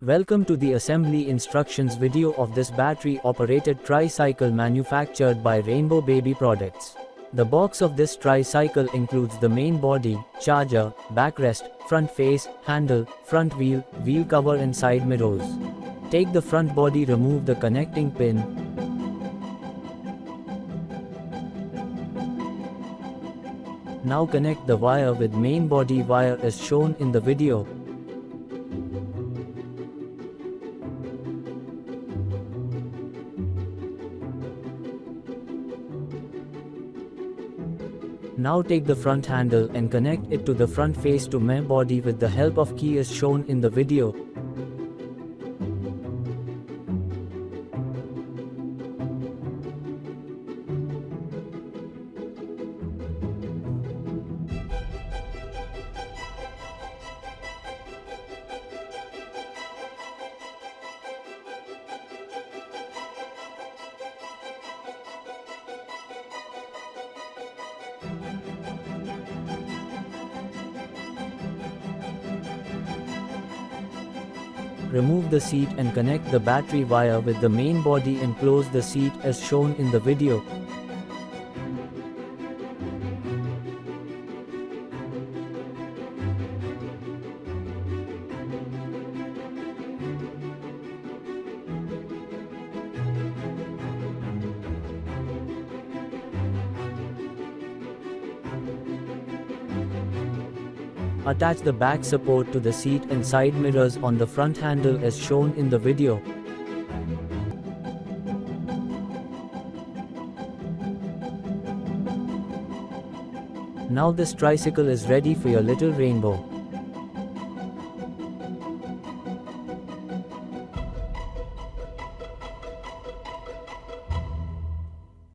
Welcome to the assembly instructions video of this battery-operated tricycle manufactured by Rainbow Baby Products. The box of this tricycle includes the main body, charger, backrest, front face, handle, front wheel, wheel cover and side mirrors. Take the front body, remove the connecting pin. Now connect the wire with main body wire as shown in the video. Now take the front handle and connect it to the front face to main body with the help of key as shown in the video. Remove the seat and connect the battery wire with the main body and close the seat as shown in the video. Attach the back support to the seat and side mirrors on the front handle as shown in the video. Now this tricycle is ready for your little rainbow.